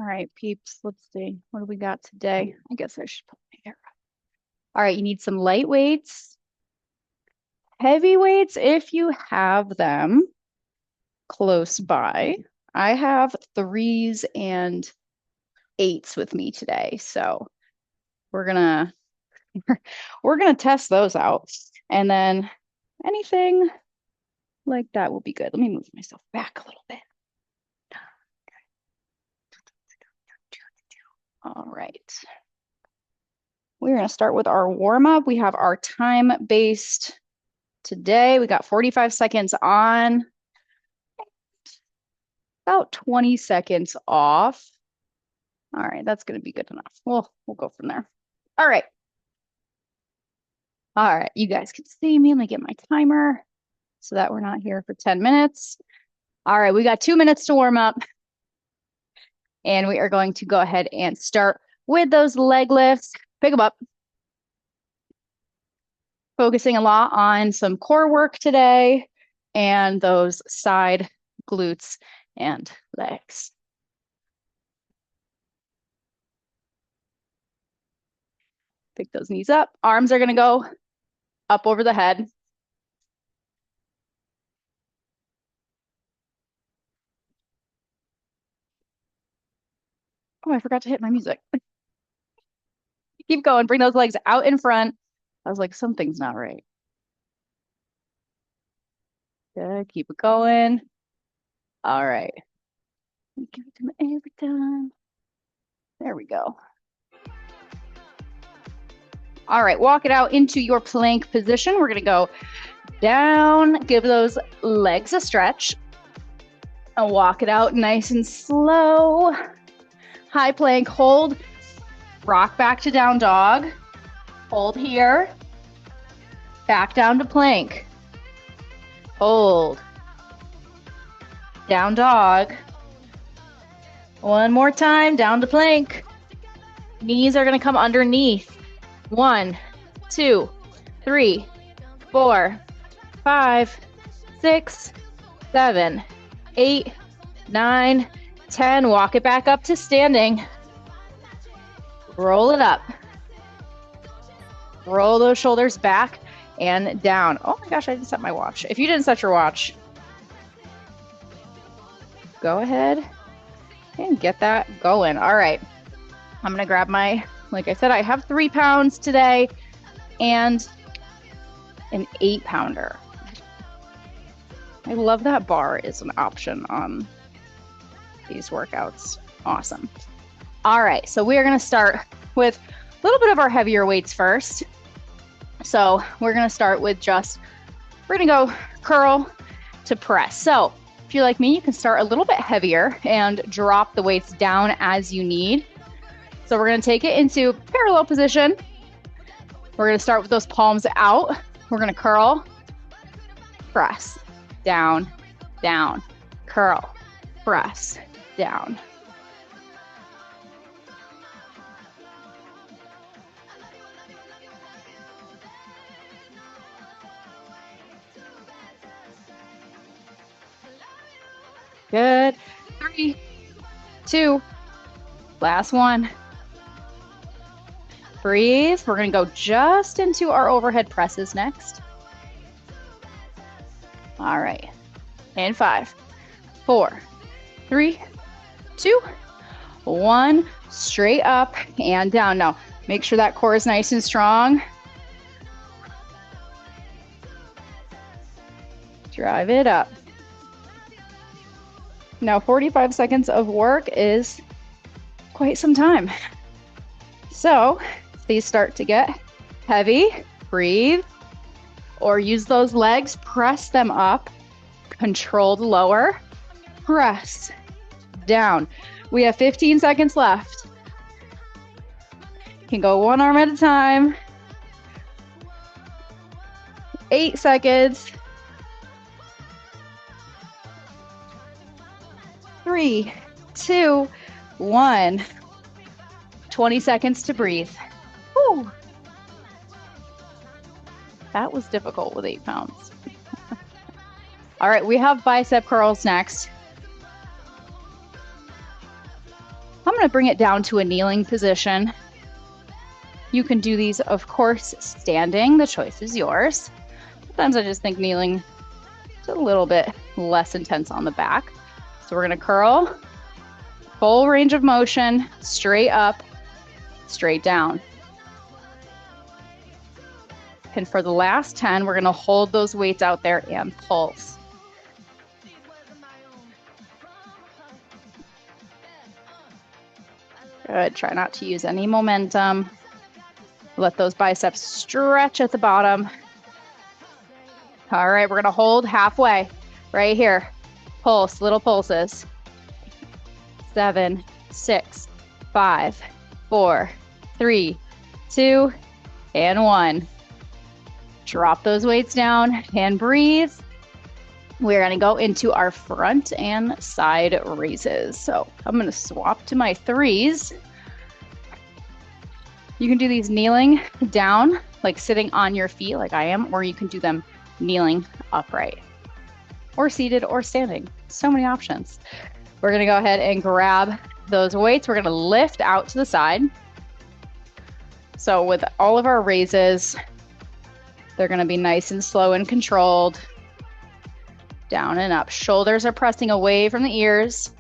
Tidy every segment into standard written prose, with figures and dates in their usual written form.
right, peeps, let's see. What do we got today? I guess I should put my hair up. All right, you need some light weights, heavy weights if you have them close by. I have 3s and 8s with me today, so we're gonna we're gonna test those out. And then anything like that will be good. Let me move myself back a little bit. All right. We're going to start with our warm up. We have our time-based today. We got 45 seconds on, about 20 seconds off. All right, that's going to be good enough. We'll go from there. All right. All right, you guys can see me. Let me get my timer so that we're not here for 10 minutes. All right, we got 2 minutes to warm up. And we are going to go ahead and start with those leg lifts. Pick them up. Focusing a lot on some core work today and those side glutes and legs. Pick those knees up. Arms are going to go up over the head. Oh, I forgot to hit my music. Keep going. Bring those legs out in front. I was like, something's not right. Good. Keep it going. All right. Give it to me every time. There we go. All right. Walk it out into your plank position. We're going to go down. Give those legs a stretch. And walk it out nice and slow. High plank, hold. Rock back to down dog. Hold here. Back down to plank. Hold. Down dog. One more time, down to plank. Knees are going to come underneath. 1, 2, 3, 4, 5, 6, 7, 8, 9, 10. Walk it back up to standing. Roll it up. Roll those shoulders back and down. Oh my gosh, I didn't set my watch. If you didn't set your watch, go ahead and get that going. All right. I'm going to grab my, like I said, I have 3 pounds today and an 8-pounder. I love that bar is an option on these workouts. Awesome. All right, so we are going to start with a little bit of our heavier weights first. So we're going to start with we're going to go curl to press. So if you're like me, you can start a little bit heavier and drop the weights down as you need. So we're going to take it into parallel position. We're going to start with those palms out. We're going to curl, press, down, down, curl, press, down. Good. 3, 2, last one. Breathe. We're going to go just into our overhead presses next. All right. And 5, 4, 3, 2, 1. Straight up and down. Now, make sure that core is nice and strong. Drive it up. Now, 45 seconds of work is quite some time. So, if these start to get heavy, breathe, or use those legs, press them up, controlled lower, press down. We have 15 seconds left. You can go one arm at a time. 8 seconds. 3, 2, 1. 20 seconds to breathe. Whew. That was difficult with 8 pounds. All right, we have bicep curls next. I'm going to bring it down to a kneeling position. You can do these, of course, standing. The choice is yours. Sometimes I just think kneeling is a little bit less intense on the back. So we're going to curl, full range of motion, straight up, straight down. And for the last 10, we're going to hold those weights out there and pulse. Good. Try not to use any momentum. Let those biceps stretch at the bottom. All right, we're going to hold halfway right here. Pulse, little pulses. 7, 6, 5, 4, 3, 2, and 1. Drop those weights down and breathe. We're going to go into our front and side raises. So I'm going to swap to my 3s. You can do these kneeling down, like sitting on your feet like I am, or you can do them kneeling upright, or seated or standing. So many options. We're going to go ahead and grab those weights. We're going to lift out to the side. So with all of our raises, they're going to be nice and slow and controlled. Down and up. Shoulders are pressing away from the ears.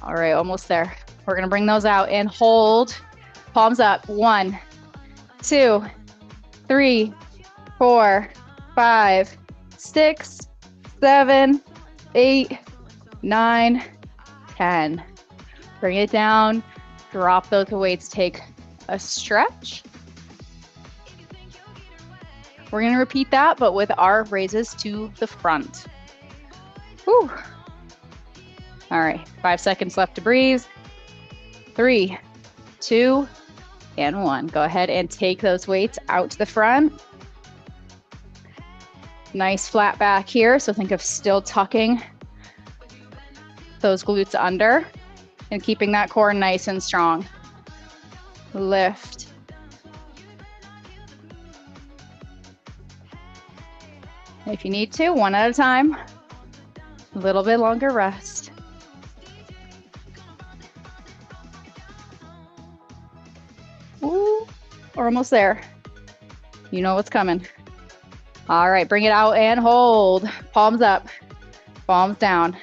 All right, almost there. We're going to bring those out and hold. Palms up. 1, 2, 3, 4, 5, 6, 7, 8, 9, 10. Bring it down. Drop those weights. Take a stretch. We're going to repeat that, but with our raises to the front. Whew. All right, 5 seconds left to breathe. 3, 2, and 1. Go ahead and take those weights out to the front. Nice flat back here, so think of still tucking those glutes under and keeping that core nice and strong. Lift. If you need to, one at a time. A little bit longer rest. Ooh, we're almost there. You know what's coming. All right, bring it out and hold. Palms up, palms down.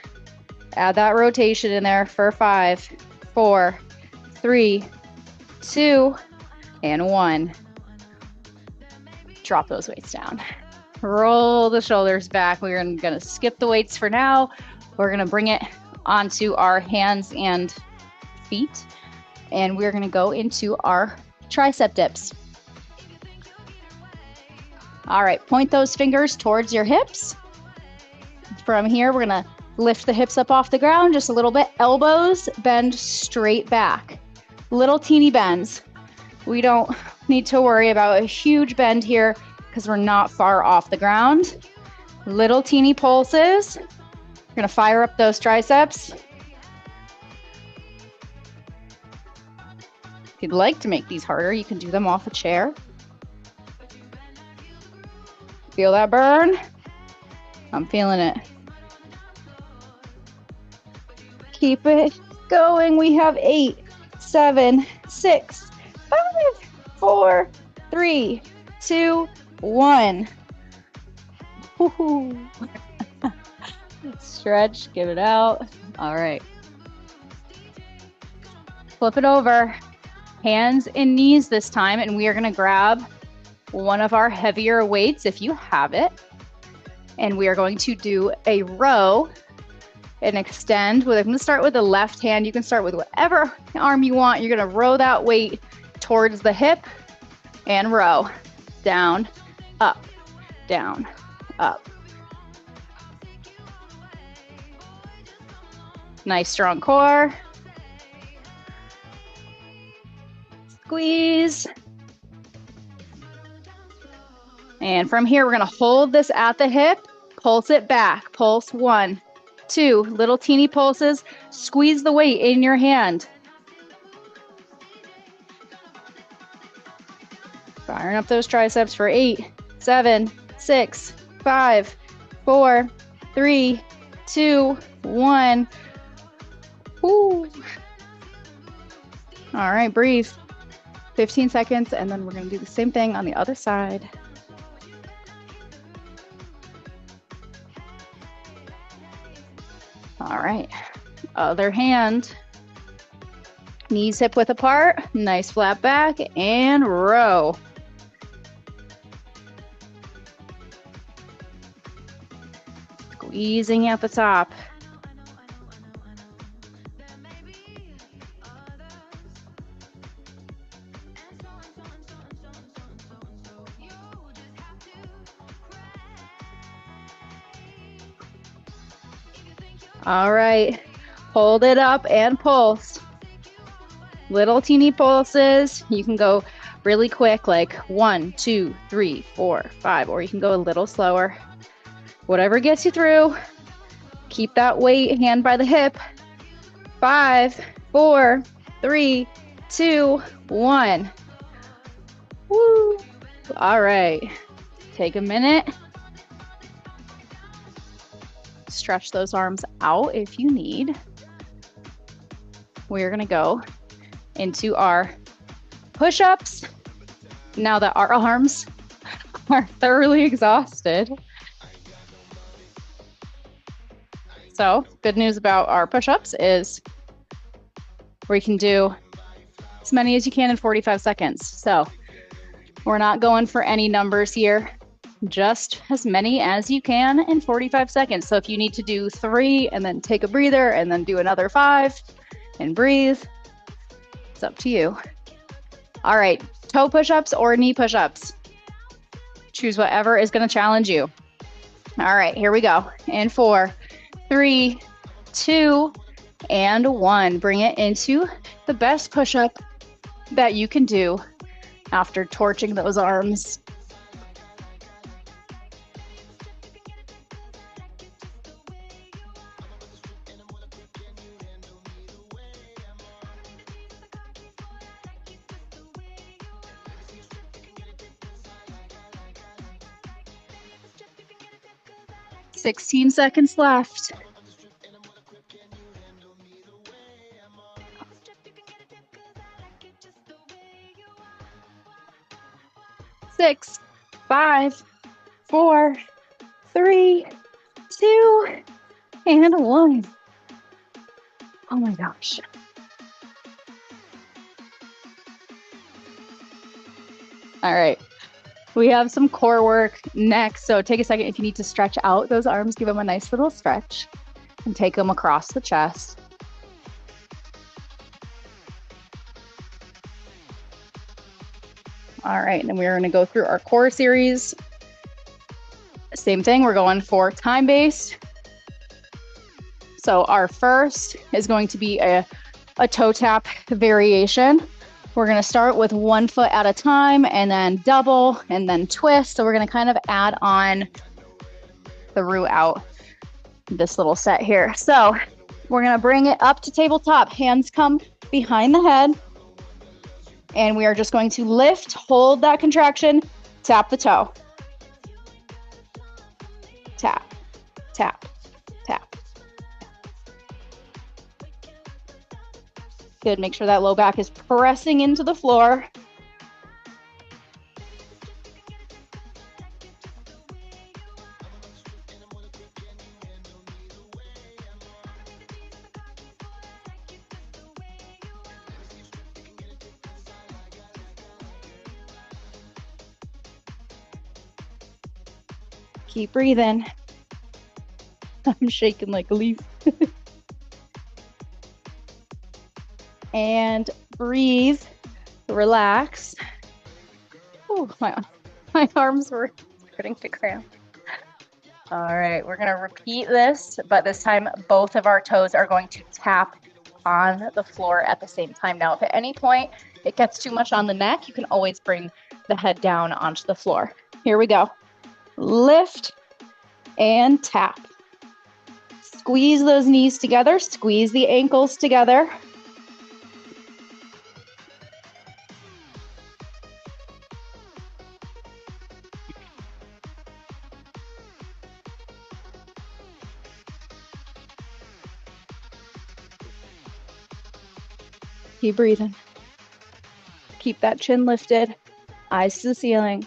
Add that rotation in there for 5, 4, 3, 2, and 1. Drop those weights down. Roll the shoulders back. We're going to skip the weights for now. We're going to bring it onto our hands and feet. And we're going to go into our tricep dips. All right, point those fingers towards your hips. From here, we're going to lift the hips up off the ground just a little bit. Elbows bend straight back. Little teeny bends. We don't need to worry about a huge bend here because we're not far off the ground. Little teeny pulses. We're going to fire up those triceps. If you'd like to make these harder, you can do them off a chair. Feel that burn? I'm feeling it. Keep it going. We have 8, 7, 6, 5, 4, 3, 2, 1. Woo-hoo. Stretch, give it out. All right. Flip it over. Hands and knees this time, and we are going to grab one of our heavier weights if you have it. And we are going to do a row and extend. I'm going to start with the left hand. You can start with whatever arm you want. You're going to row that weight towards the hip and row. Down, up, down, up. Nice strong core. Squeeze. And from here, we're going to hold this at the hip, pulse it back. Pulse 1, 2, little teeny pulses. Squeeze the weight in your hand. Firing up those triceps for 8, 7, 6, 5, 4, 3, 2, 1. Woo. All right, breathe. 15 seconds, and then we're going to do the same thing on the other side. All right, other hand. Knees hip width apart, nice flat back, and row. Squeezing at the top. All right, hold it up and pulse. Little teeny pulses. You can go really quick, like 1, 2, 3, 4, 5, or you can go a little slower. Whatever gets you through. Keep that weight, hand by the hip. 5, 4, 3, 2, 1. Woo. All right, take a minute. Stretch those arms out if you need. We're gonna go into our push-ups now that our arms are thoroughly exhausted. So, good news about our push-ups is we can do as many as you can in 45 seconds. So, we're not going for any numbers here, just as many as you can in 45 seconds. So, if you need to do 3 and then take a breather and then do another 5 and breathe, it's up to you. All right, toe push-ups or knee push-ups. Choose whatever is going to challenge you. All right, here we go. In 4, 3, 2, and 1. Bring it into the best push-up that you can do after torching those arms. Sixteen seconds left. 6, 5, 4, 3, 2, and 1. Oh my gosh. All right. We have some core work next. So take a second if you need to stretch out those arms, give them a nice little stretch and take them across the chest. All right, and then we're gonna go through our core series. Same thing, we're going for time-based. So our first is going to be a toe tap variation. We're gonna start with 1 foot at a time and then double and then twist. So we're gonna kind of add on throughout this little set here. So we're gonna bring it up to tabletop. Hands come behind the head. And we are just going to lift, hold that contraction, tap the toe. Tap, tap, tap. Good, make sure that low back is pressing into the floor. Keep breathing. I'm shaking like a leaf. And breathe, relax. Oh, my arms were starting to cramp. All right, we're gonna repeat this, but this time both of our toes are going to tap on the floor at the same time. Now, if at any point it gets too much on the neck, you can always bring the head down onto the floor. Here we go. Lift and tap. Squeeze those knees together, squeeze the ankles together. Keep breathing. Keep that chin lifted, eyes to the ceiling.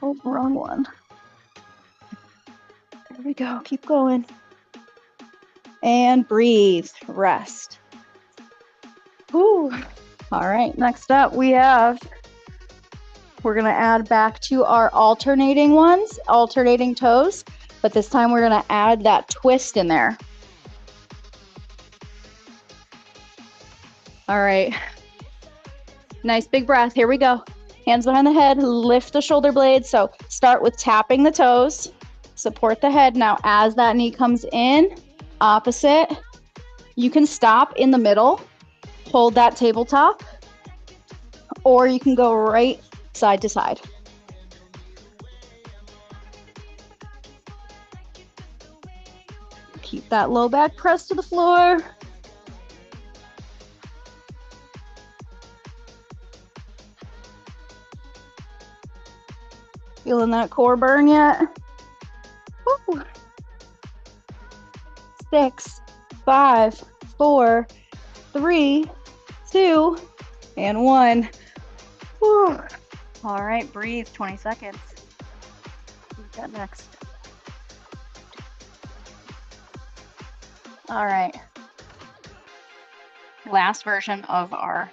Oh, wrong one. There we go. Keep going. And breathe. Rest. Whew. All right. Next up, we're going to add back to our alternating ones, alternating toes. But this time we're going to add that twist in there. All right. Nice big breath. Here we go. Hands behind the head, lift the shoulder blades. So start with tapping the toes, support the head. Now as that knee comes in, opposite, you can stop in the middle, hold that tabletop, or you can go right side to side. Keep that low back pressed to the floor. Feeling that core burn yet? Woo. 6, 5, 4, 3, 2, and 1. Woo. All right, breathe 20 seconds. Who's got next? All right. Last version of our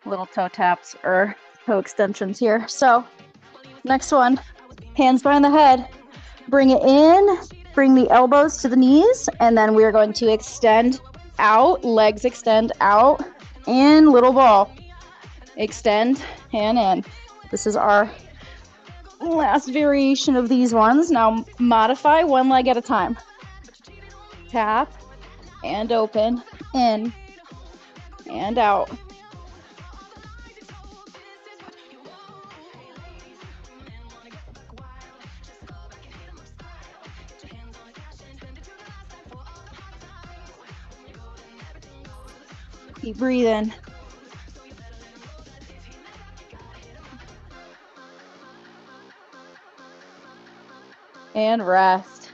little toe taps or toe extensions here. So next one, hands behind the head. Bring it in, bring the elbows to the knees, and then we are going to extend out, legs extend out, in little ball. Extend and in. This is our last variation of these ones. Now modify one leg at a time. Tap and open, in and out. Keep breathing. And rest.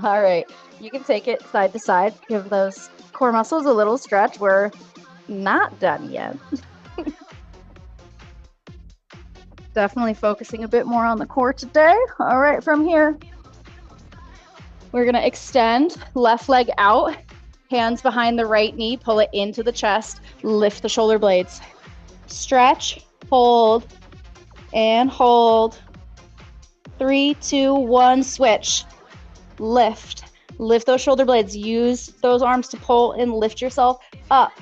All right, you can take it side to side. Give those core muscles a little stretch. We're not done yet. Definitely focusing a bit more on the core today. All right, from here, we're gonna extend left leg out, hands behind the right knee, pull it into the chest, lift the shoulder blades. Stretch, hold, and hold. 3, 2, 1, switch. Lift. Lift those shoulder blades. Use those arms to pull and lift yourself up.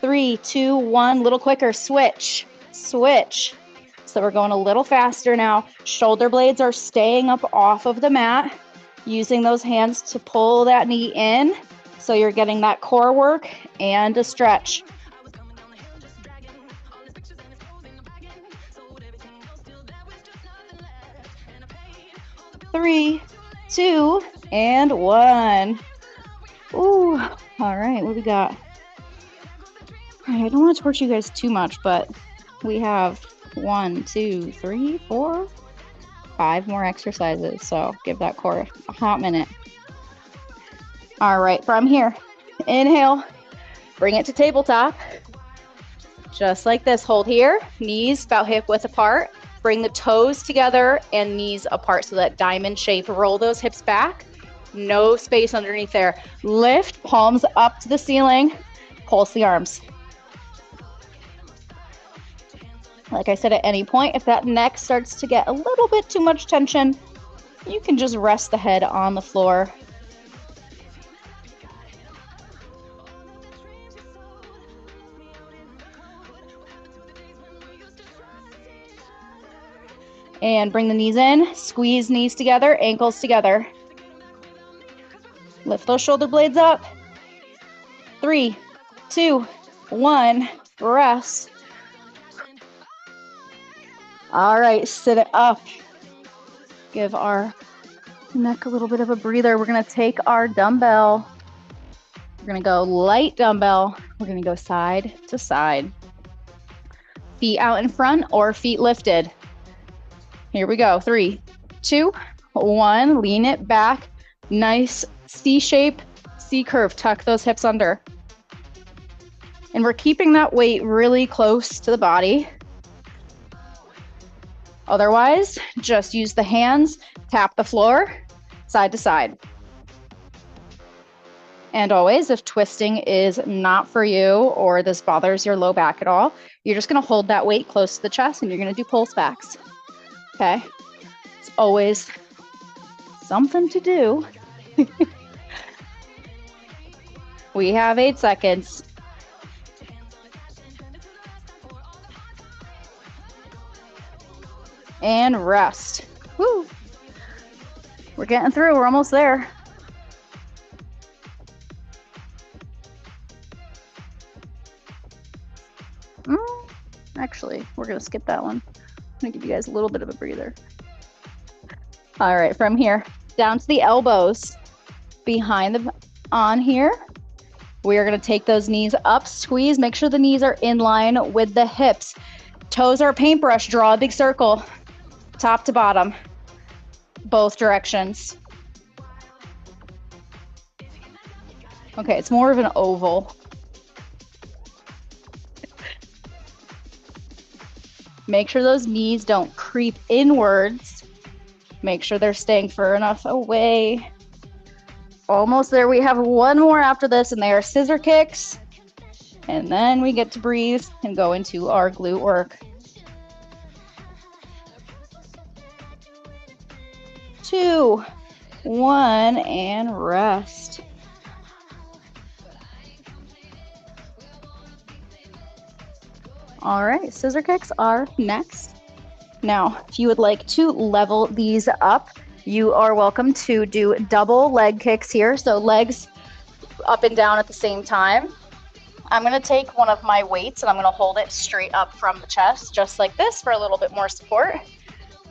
3, 2, 1, little quicker, switch. Switch. So we're going a little faster now. Shoulder blades are staying up off of the mat. Using those hands to pull that knee in. So you're getting that core work and a stretch. Three, 2, and 1. Ooh, all right, what do we got? All right, I don't want to torture you guys too much, but we have 1, 2, 3, 4, 5 more exercises. So give that core a hot minute. All right, from here, inhale, bring it to tabletop. Just like this, hold here, knees about hip width apart. Bring the toes together and knees apart so that diamond shape. Roll those hips back. No space underneath there. Lift, palms up to the ceiling. Pulse the arms. Like I said, at any point, if that neck starts to get a little bit too much tension, you can just rest the head on the floor. And bring the knees in, squeeze knees together, ankles together. Lift those shoulder blades up. 3, 2, 1, rest. All right, sit it up. Give our neck a little bit of a breather. We're gonna take our dumbbell. We're gonna go light dumbbell. We're gonna go side to side. Feet out in front or feet lifted. Here we go. 3, 2, 1. Lean it back. Nice C shape, C curve. Tuck those hips under. And we're keeping that weight really close to the body. Otherwise, just use the hands, tap the floor, side to side. And always, if twisting is not for you or this bothers your low back at all, you're just gonna hold that weight close to the chest and you're gonna do pulse backs, okay? It's always something to do. We have 8 seconds. And rest. Woo. We're getting through, we're almost there. Actually, we're gonna skip that one. I'm gonna give you guys a little bit of a breather. All right, from here, down to the elbows, behind the on here. We are gonna take those knees up, squeeze, make sure the knees are in line with the hips. Toes are a paintbrush, draw a big circle, top to bottom, both directions. Okay, it's more of an oval. Make sure those knees don't creep inwards. Make sure they're staying far enough away. Almost there. We have one more after this, and they are scissor kicks. And then we get to breathe and go into our glute work. 2, 1, and rest. All right, scissor kicks are next. Now, if you would like to level these up, you are welcome to do double leg kicks here. So legs up and down at the same time. I'm gonna take one of my weights and I'm gonna hold it straight up from the chest, just like this, for a little bit more support.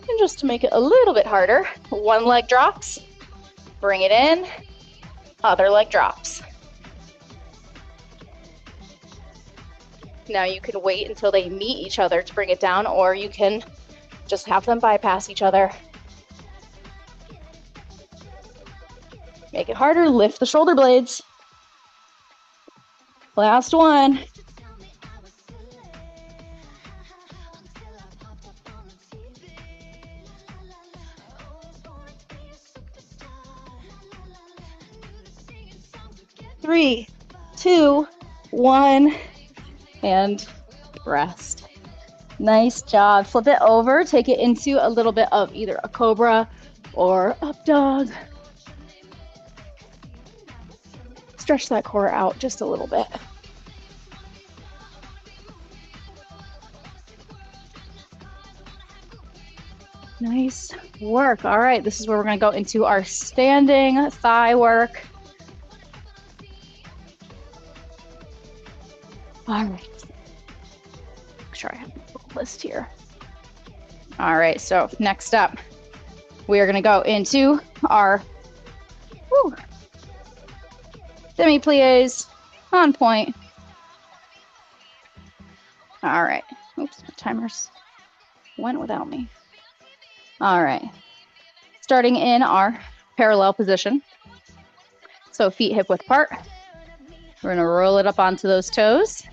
And just to make it a little bit harder, one leg drops, bring it in, other leg drops. Now you can wait until they meet each other to bring it down, or you can just have them bypass each other. Make it harder, lift the shoulder blades. Last one. Three, 2, 1. And rest. Nice job. Flip it over, take it into a little bit of either a cobra or up dog. Stretch that core out just a little bit. Nice work. All right, this is where we're going to go into our standing thigh work. All right. Make sure I have a list here. All right, so next up, we are going to go into our demi-plies on point. All right. Oops, my timers went without me. All right. Starting in our parallel position. So feet hip width apart. We're going to roll it up onto those toes.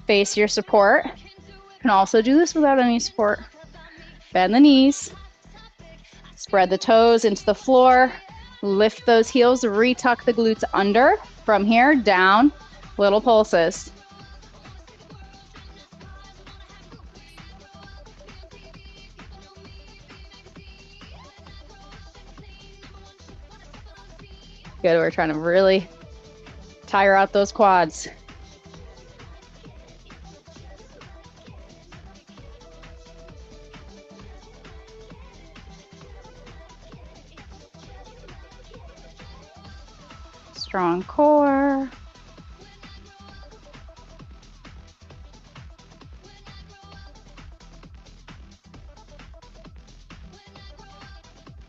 Face your support. You can also do this without any support. Bend the knees. Spread the toes into the floor. Lift those heels. Retuck the glutes under. From here, down. Little pulses. Good. We're trying to really tire out those quads. Strong core.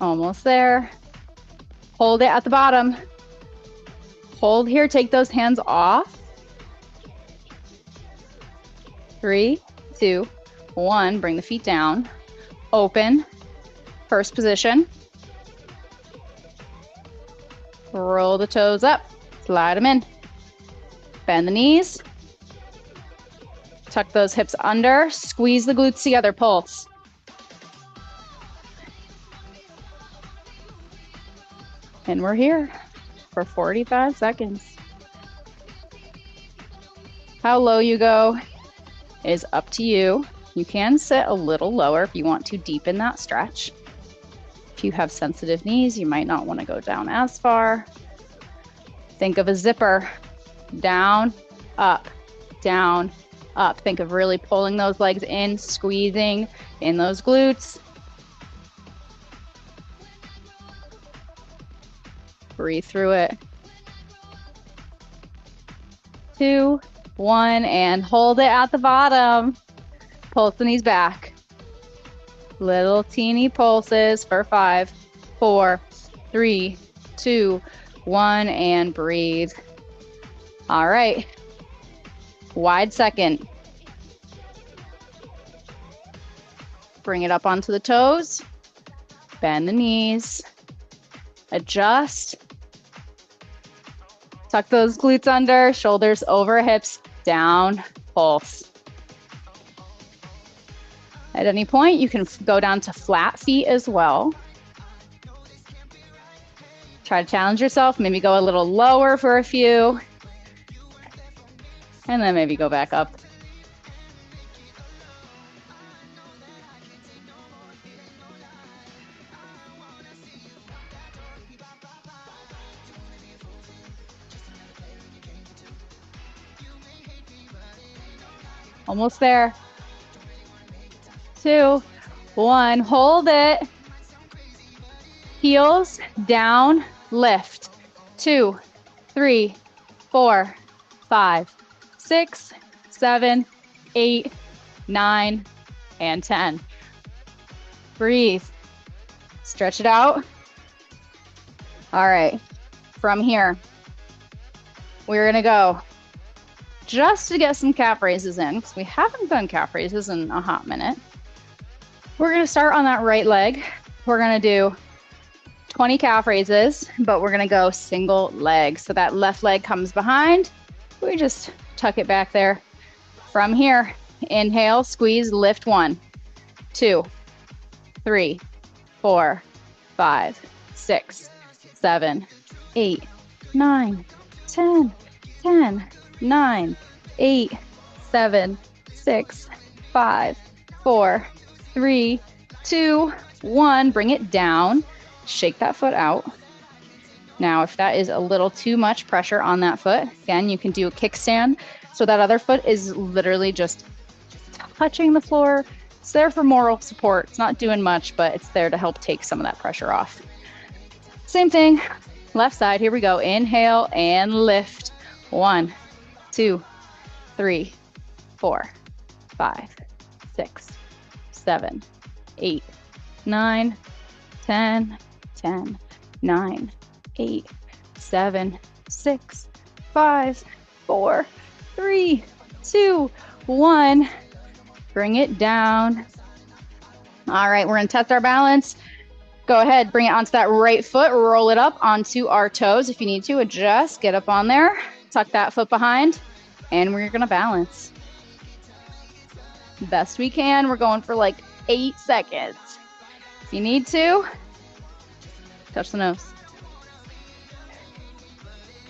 Almost there. Hold it at the bottom. Hold here, take those hands off. 3, 2, 1. Bring the feet down. Open. First position. Roll the toes up. Slide them in. Bend the knees. Tuck those hips under. Squeeze the glutes together. Pulse. And we're here for 45 seconds. How low you go is up to you. You can sit a little lower if you want to deepen that stretch. If you have sensitive knees, you might not want to go down as far. Think of a zipper. Down, up, down, up. Think of really pulling those legs in, squeezing in those glutes. Breathe through it. 2, 1, and hold it at the bottom. Pulse the knees back. Little teeny pulses for 5, 4, 3, 2, 1, and breathe. All right. Wide second. Bring it up onto the toes. Bend the knees. Adjust. Tuck those glutes under, shoulders over hips, down, pulse. At any point, you can go down to flat feet as well. Try to challenge yourself, maybe go a little lower for a few, and then maybe go back up. Almost there. 2, 1, hold it. Heels down, lift. 2, 3, 4, 5, 6, 7, 8, 9, and 10. Breathe. Stretch it out. All right. From here, we're gonna go just to get some calf raises in, because we haven't done calf raises in a hot minute. We're gonna start on that right leg. We're gonna do 20 calf raises, but we're gonna go single leg. So that left leg comes behind. We just tuck it back there. From here, inhale, squeeze, lift 1, 2, 3, 4, 5, 6, 7, 8, 9, 10, 10, 9, 8, 7, 6, 5, 4, 3, 2, 1. Bring it down. Shake that foot out. Now, if that is a little too much pressure on that foot, again, you can do a kickstand. So that other foot is literally just touching the floor. It's there for moral support. It's not doing much, but it's there to help take some of that pressure off. Same thing, left side. Here we go. Inhale and lift. 1, 2, 3, 4, 5, 6, 7, 8, 9, 10, 10, 9, 8, 7, 6, 5, 4, 3, 2, 1. Bring it down. All right, we're gonna test our balance. Go ahead, bring it onto that right foot, roll it up onto our toes. If you need to, adjust, get up on there, tuck that foot behind, and we're gonna balance. Best we can. We're going for like 8 seconds. If you need to, touch the nose.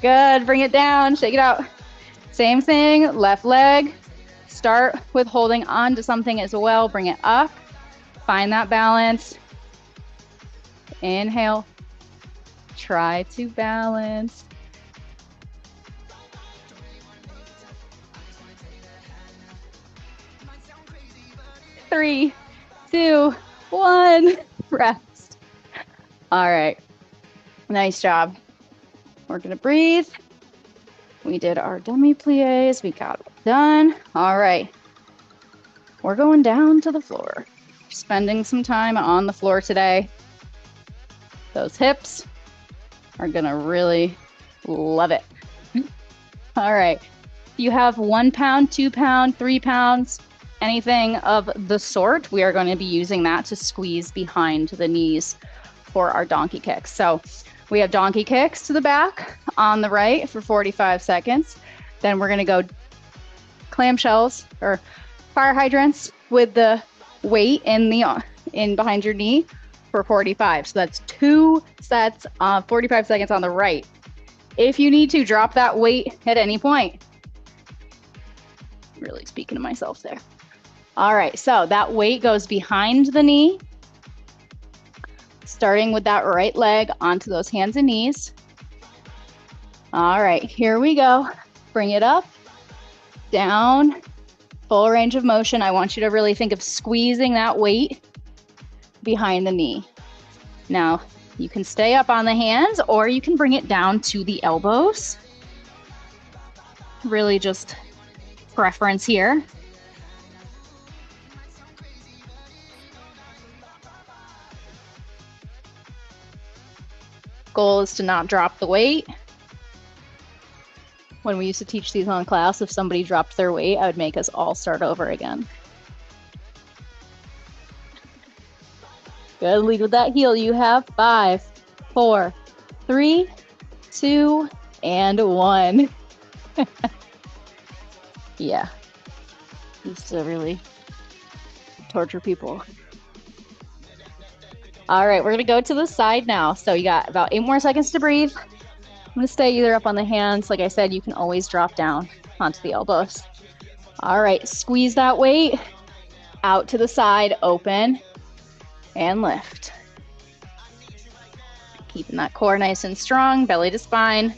Good, bring it down, shake it out. Same thing, left leg. Start with holding on to something as well. Bring it up, find that balance. Inhale, try to balance. Three, 2, 1, rest. All right, nice job. We're gonna breathe. We did our demi-plies, we got it done. All right, we're going down to the floor. Spending some time on the floor today. Those hips are gonna really love it. All right, if you have 1 pound, 2 pound, 3 pounds, anything of the sort, we are going to be using that to squeeze behind the knees for our donkey kicks. So we have donkey kicks to the back on the right for 45 seconds. Then we're going to go clamshells or fire hydrants with the weight in behind your knee for 45. So that's 2 sets of 45 seconds on the right. If you need to, drop that weight at any point. Really speaking to myself there. All right, so that weight goes behind the knee, starting with that right leg onto those hands and knees. All right, here we go. Bring it up, down, full range of motion. I want you to really think of squeezing that weight behind the knee. Now, you can stay up on the hands or you can bring it down to the elbows. Really just preference here. Goal is to not drop the weight. When we used to teach these on class, if somebody dropped their weight, I would make us all start over again. Good, lead with that heel. You have 5, 4, 3, 2, and 1. Yeah, used to really torture people. All right, we're gonna go to the side now. So you got about 8 more seconds to breathe. I'm gonna stay either up on the hands. Like I said, you can always drop down onto the elbows. All right, squeeze that weight out to the side, open, and lift. Keeping that core nice and strong, belly to spine.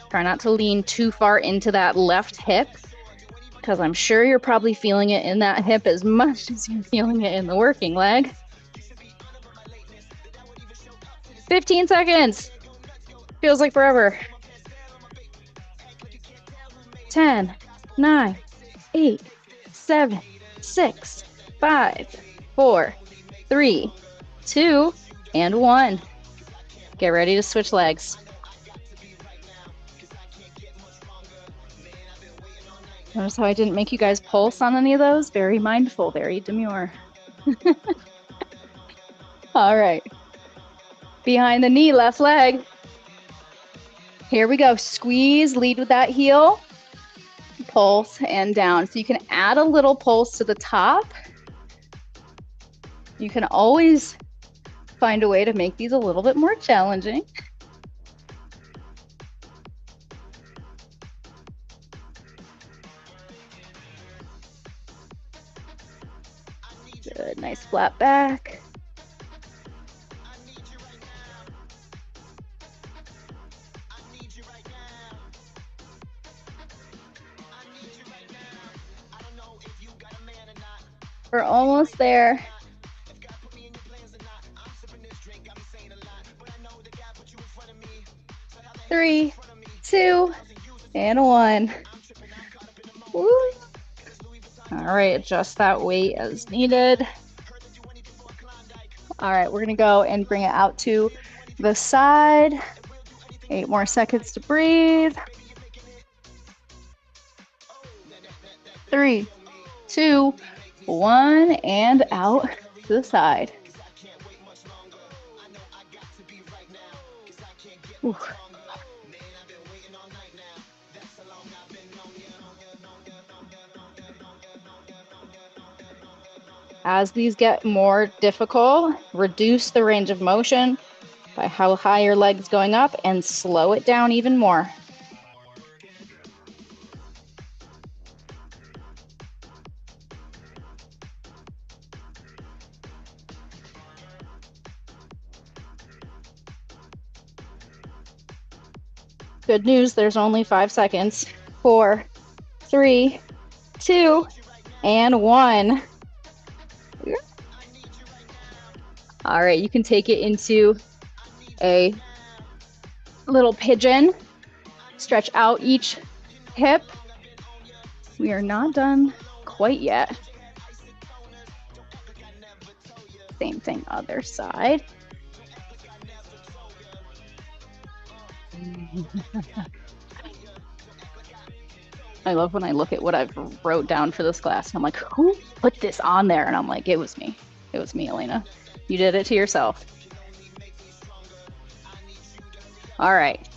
Try not to lean too far into that left hip, because I'm sure you're probably feeling it in that hip as much as you're feeling it in the working leg. 15 seconds. Feels like forever. 10, 9, 8, 7, 6, 5, 4, 3, 2, and 1. Get ready to switch legs. Notice how I didn't make you guys pulse on any of those? Very mindful, very demure. All right. Behind the knee, left leg. Here we go. Squeeze, lead with that heel. Pulse and down. So you can add a little pulse to the top. You can always find a way to make these a little bit more challenging. Good, nice flat back. We're almost there. 3, 2, and 1. Woo. All right, adjust that weight as needed. All right, we're gonna go and bring it out to the side. 8 more seconds to breathe. 3, 2, 1, and out to the side. Ooh. As these get more difficult, reduce the range of motion by how high your leg's going up and slow it down even more. Good news, there's only 5 seconds. 4, 3, 2, and 1. All right, you can take it into a little pigeon. Stretch out each hip. We are not done quite yet. Same thing, other side. I love when I look at what I've wrote down for this class. I'm like, who put this on there? And I'm like, it was me. It was me, Elena. You did it to yourself. All right.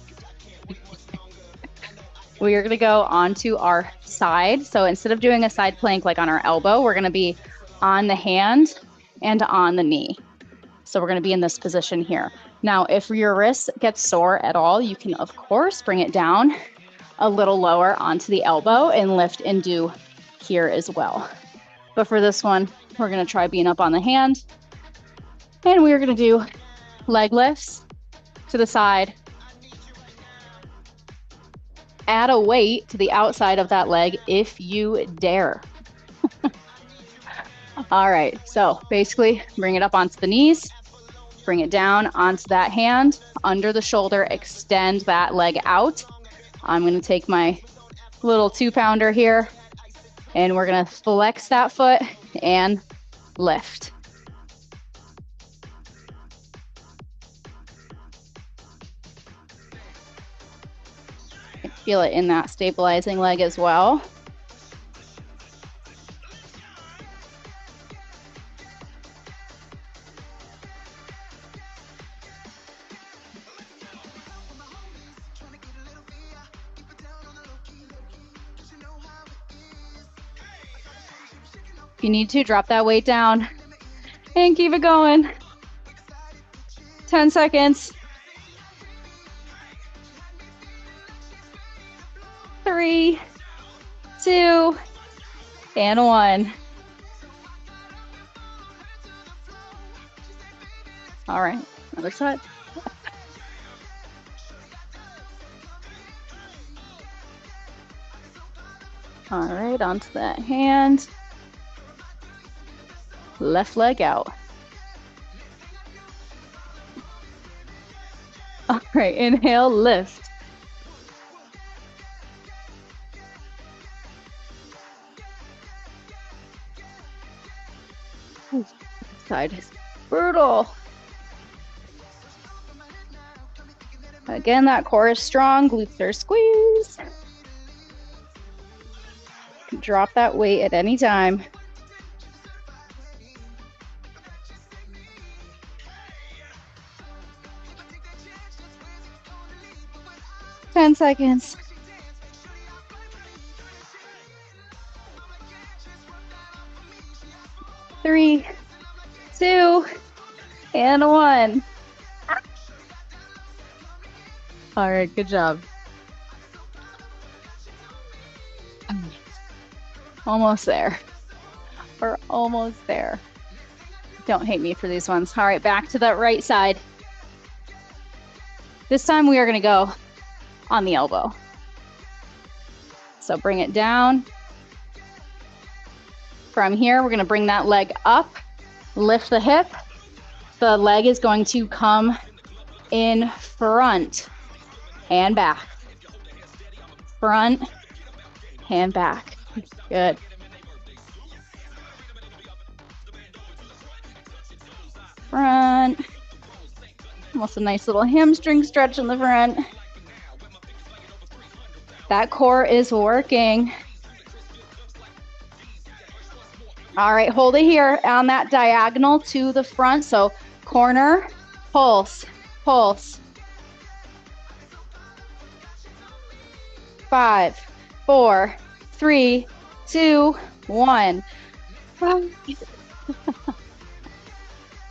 We are going to go onto our side. So instead of doing a side plank like on our elbow, we're going to be on the hand and on the knee. So we're going to be in this position here. Now, if your wrist gets sore at all, you can, of course, bring it down a little lower onto the elbow and lift and do here as well. But for this one, we're going to try being up on the hand. And we're going to do leg lifts to the side. Add a weight to the outside of that leg if you dare. All right, so basically bring it up onto the knees, bring it down onto that hand, under the shoulder, extend that leg out. I'm gonna take my little 2-pounder here and we're gonna flex that foot and lift. Feel it in that stabilizing leg as well. If you need to, drop that weight down and keep it going. 10 seconds. 3, 2, and 1. All right, other side. All right, onto that hand. Left leg out. All right, inhale, lift. Side is brutal. Again, that core is strong, glutes are squeezed. Drop that weight at any time. Ten seconds. 3, 2, and 1. All right, good job. Almost there. We're almost there. Don't hate me for these ones. All right, back to that right side. This time we are going to go on the elbow. So bring it down. From here, we're going to bring that leg up, lift the hip. The leg is going to come in front and back. Front and back. Good. Front. Almost a nice little hamstring stretch in the front. That core is working. All right, hold it here on that diagonal to the front. So corner, pulse, pulse. 5, 4, 3, 2, 1.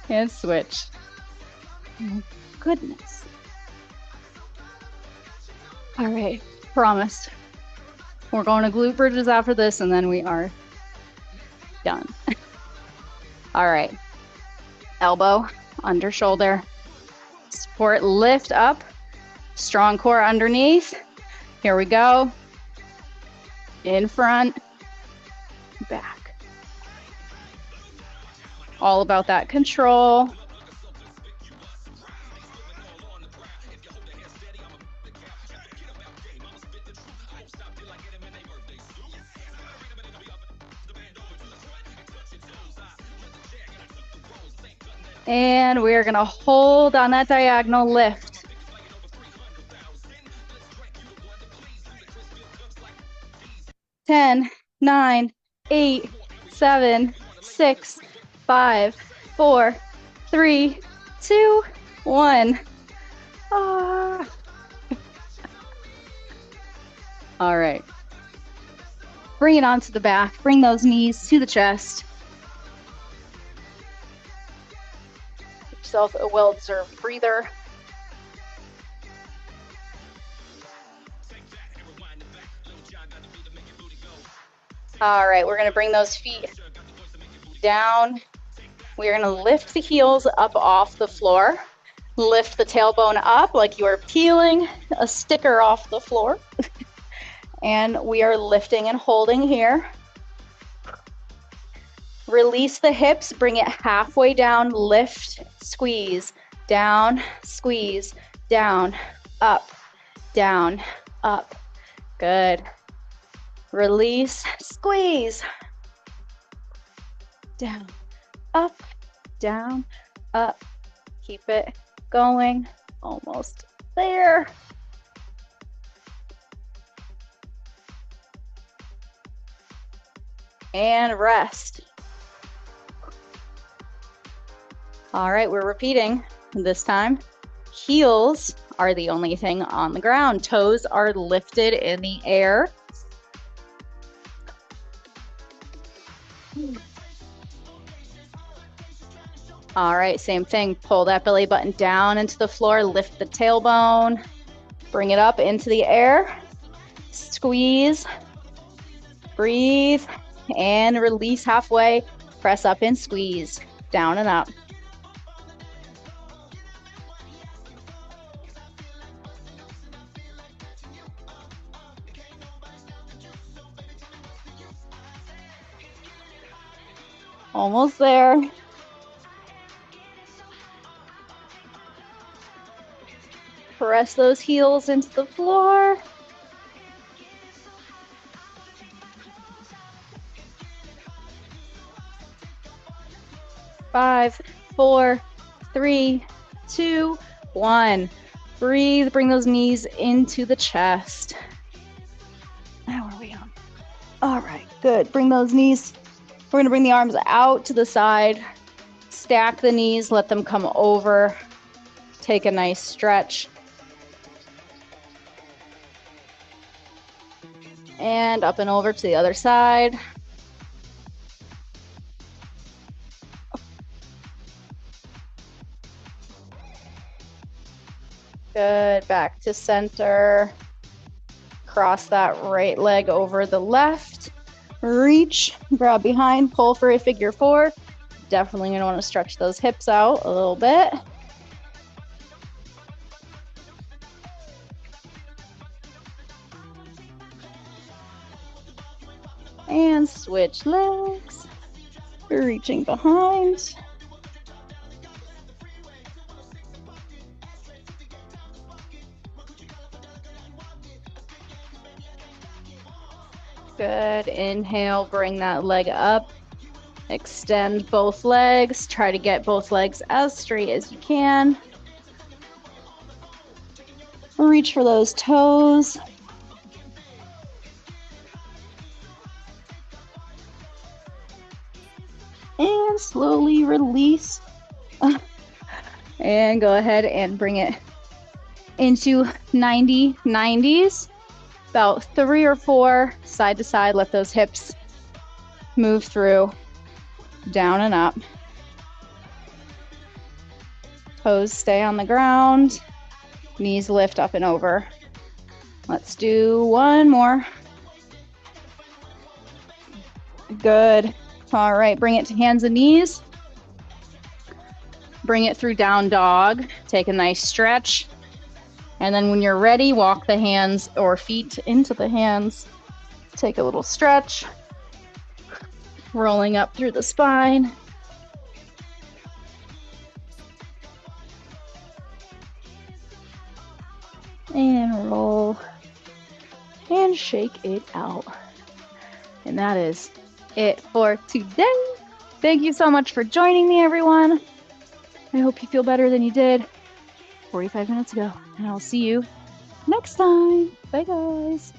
And switch. Oh, goodness. All right, promise. We're going to glute bridges after this, and then we are done. All right. Elbow, under shoulder. Support, lift up. Strong core underneath. Here we go. In front, back. All about that control. And we're gonna hold on that diagonal lift. 10, 9, 8, 7, 6, 5, 4, 3, 2, 1. Ah. All right. Bring it onto the back. Bring those knees to the chest. Give yourself a well-deserved breather. All right, we're gonna bring those feet down. We're gonna lift the heels up off the floor. Lift the tailbone up like you are peeling a sticker off the floor. And we are lifting and holding here. Release the hips, bring it halfway down, lift, squeeze, down, squeeze, down, up, down, up. Good. Release, squeeze, down, up, down, up. Keep it going, almost there. And rest. All right, we're repeating this time. Heels are the only thing on the ground. Toes are lifted in the air. All right, same thing. Pull that belly button down into the floor, lift the tailbone, bring it up into the air, squeeze, breathe, and release halfway. Press up and squeeze, down and up. Almost there. Press those heels into the floor. Five, 4, 3, 2, 1. Breathe, bring those knees into the chest. How are we on? All right, good. Bring those knees. We're gonna bring the arms out to the side. Stack the knees, let them come over. Take a nice stretch. And up and over to the other side. Good, back to center. Cross that right leg over the left. Reach, grab behind, pull for a figure 4. Definitely gonna wanna stretch those hips out a little bit. And switch legs, reaching behind. Good, inhale, bring that leg up. Extend both legs, try to get both legs as straight as you can. Reach for those toes. And slowly release. And go ahead and bring it into 90s. About 3 or 4 side to side. Let those hips move through, down and up. Toes stay on the ground. Knees lift up and over. Let's do one more. Good. All right, bring it to hands and knees. Bring it through down dog. Take a nice stretch. And then when you're ready, walk the hands or feet into the hands. Take a little stretch. Rolling up through the spine. And roll. And shake it out. And that is it for today. Thank you so much for joining me, everyone. I hope you feel better than you did 45 minutes ago. And I'll see you next time. Bye, guys.